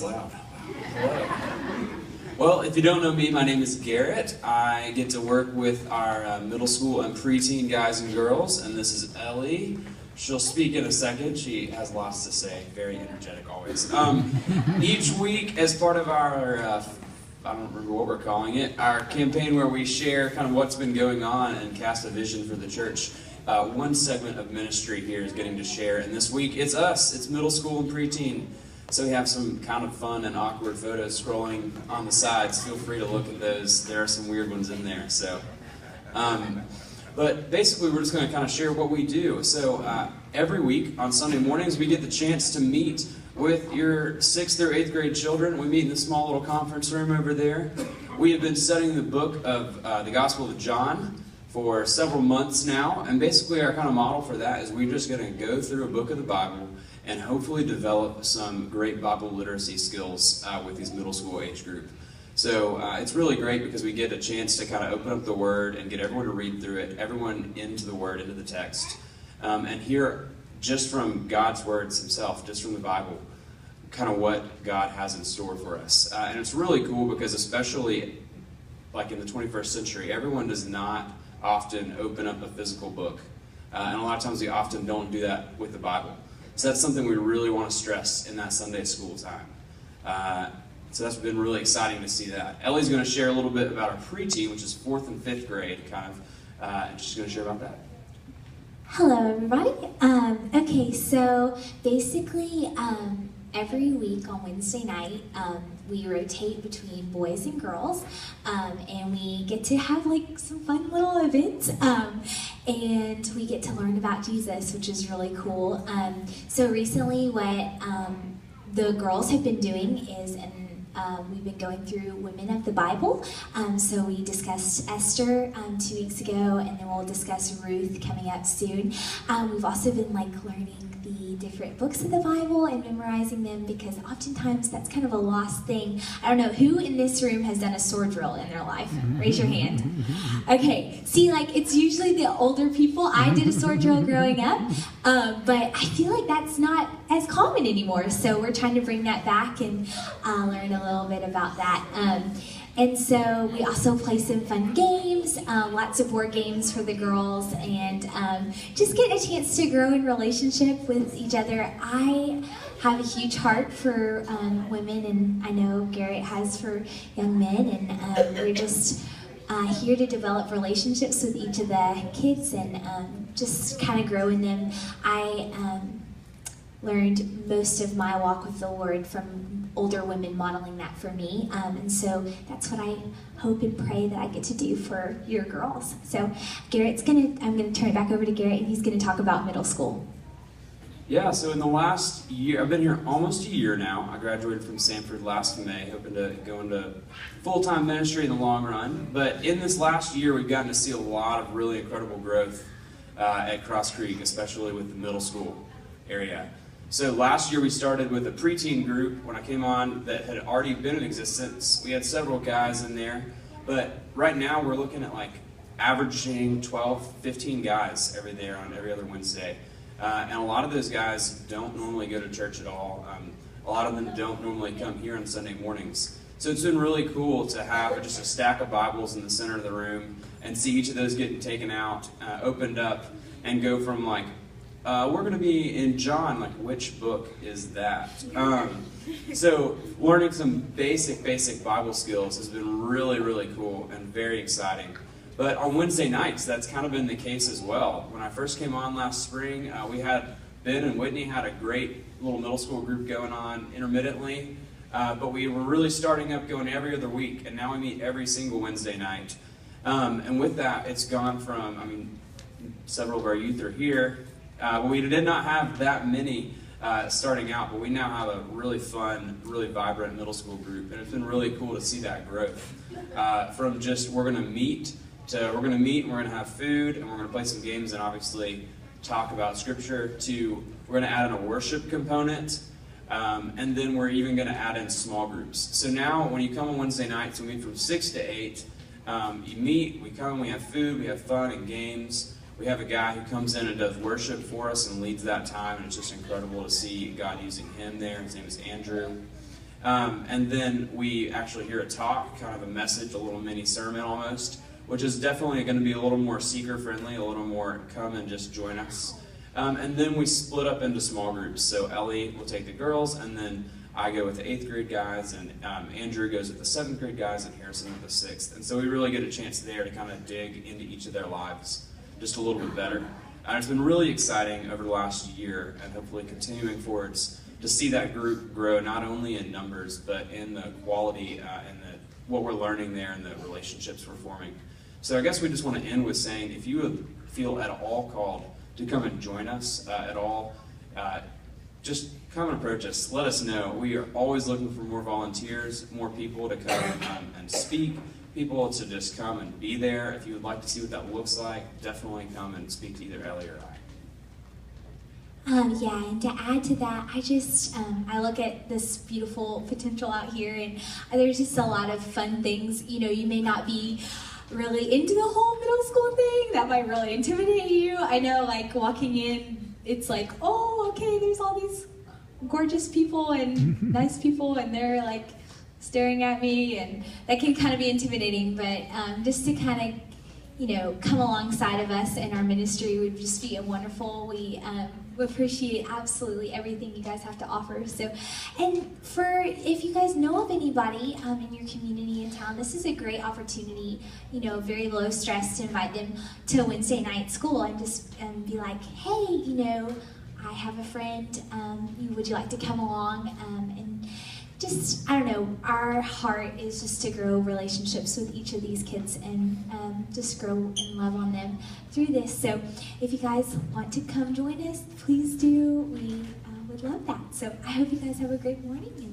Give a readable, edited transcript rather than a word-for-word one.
that's loud. Hello. Well, if you don't know me, my name is Garrett. I get to work with our middle school and preteen guys and girls, and this is Ellie. She'll speak in a second. She has lots to say. Very energetic always. Each week, as part of our, I don't remember what we're calling it, our campaign where we share kind of what's been going on and cast a vision for the church. One segment of ministry here is getting to share, and this week it's us. It's middle school and preteen. So we have some kind of fun and awkward photos scrolling on the sides. Feel free to look at those. There are some weird ones in there. So, but basically we're just going to kind of share what we do. So every week on Sunday mornings we get the chance to meet with your 6th or 8th grade children. We meet in the small little conference room over there. We have been studying the book of the Gospel of John for several months now. And basically our kind of model for that is we're just going to go through a book of the Bible and hopefully develop some great Bible literacy skills with these middle school age group. So it's really great because we get a chance to kind of open up the Word and get everyone to read through it, everyone into the Word, into the text, and hear just from God's words himself, just from the Bible, kind of what God has in store for us. And it's really cool because especially like in the 21st century, everyone does not often open up a physical book. And a lot of times we often don't do that with the Bible. So that's something we really want to stress in that Sunday school time. So that's been really exciting to see that. Ellie's going to share a little bit about our preteen, which is 4th and 5th grade, kind of. And she's going to share about that. Hello, everybody. Okay, so basically every week on Wednesday night, we rotate between boys and girls, and we get to have like some fun little events, and we get to learn about Jesus, which is really cool. So recently what the girls have been doing is, we've been going through Women of the Bible. So we discussed Esther 2 weeks ago, and then we'll discuss Ruth coming up soon. We've also been like learning the different books of the Bible and memorizing them, because oftentimes that's kind of a lost thing. I don't know, who in this room has done a sword drill in their life? Raise your hand. Okay, see, like it's usually the older people. I did a sword drill growing up, but I feel like that's not as common anymore. So we're trying to bring that back and learn a little bit about that. And so we also play some fun games, lots of board games for the girls, and just get a chance to grow in relationship with each other. I have a huge heart for women, and I know Garrett has for young men, and we're just here to develop relationships with each of the kids and just kind of grow in them. I learned most of my walk with the Lord from older women modeling that for me, and so that's what I hope and pray that I get to do for your girls. So I'm gonna turn it back over to Garrett, and he's gonna talk about middle school. Yeah, so in the last year, I've been here almost a year now. I graduated from Sanford last May, hoping to go into full-time ministry in the long run. But in this last year, we've gotten to see a lot of really incredible growth at Cross Creek, especially with the middle school area. So last year we started with a preteen group when I came on that had already been in existence. We had several guys in there, but right now we're looking at like averaging 12, 15 guys every day on every other Wednesday. And a lot of those guys don't normally go to church at all. A lot of them don't normally come here on Sunday mornings. So it's been really cool to have just a stack of Bibles in the center of the room and see each of those getting taken out, opened up, and go from like, we're going to be in John, like which book is that? So learning some basic Bible skills has been really, really cool and very exciting. But on Wednesday nights, that's kind of been the case as well. When I first came on last spring, Ben and Whitney had a great little middle school group going on intermittently, but we were really starting up going every other week, and now we meet every single Wednesday night. And with that, it's gone from, several of our youth are here. We did not have that many starting out, but we now have a really fun, really vibrant middle school group, and it's been really cool to see that growth. From just we're going to meet and we're going to have food and we're going to play some games and obviously talk about Scripture, to we're going to add in a worship component, and then we're even going to add in small groups. So now when you come on Wednesday nights, we meet from 6 to 8. You meet, we come, we have food, we have fun and games. We have a guy who comes in and does worship for us and leads that time, and it's just incredible to see God using him there. His name is Andrew. And then we actually hear a talk, kind of a message, a little mini sermon almost, which is definitely going to be a little more seeker-friendly, a little more come and just join us. And then we split up into small groups. So Ellie will take the girls, and then I go with the 8th grade guys, and Andrew goes with the 7th grade guys, and Harrison with the 6th. And so we really get a chance there to kind of dig into each of their lives just a little bit better. And it's been really exciting over the last year, and hopefully continuing forwards, to see that group grow not only in numbers, but in the quality and what we're learning there and the relationships we're forming. So I guess we just want to end with saying, if you would feel at all called to come and join us at all, just come and approach us. Let us know. We are always looking for more volunteers, more people to come and speak, people to just come and be there. If you would like to see what that looks like, definitely come and speak to either Ellie or I. Yeah, and to add to that, I look at this beautiful potential out here, and there's just a lot of fun things. You know, you may not be really into the whole middle school thing. That might really intimidate you. I know, like, walking in, it's like, oh, okay, there's all these gorgeous people and nice people, and they're, like, staring at me, and that can kind of be intimidating, but just to kind of, you know, come alongside of us in our ministry would just be wonderful. We appreciate absolutely everything you guys have to offer. So, and if you guys know of anybody in your community in town, this is a great opportunity, you know, very low stress, to invite them to Wednesday night school and just be like, hey, you know, I have a friend, would you like to come along? And just, I don't know, our heart is just to grow relationships with each of these kids and just grow and love on them through this. So if you guys want to come join us, please do. We would love that. So I hope you guys have a great morning.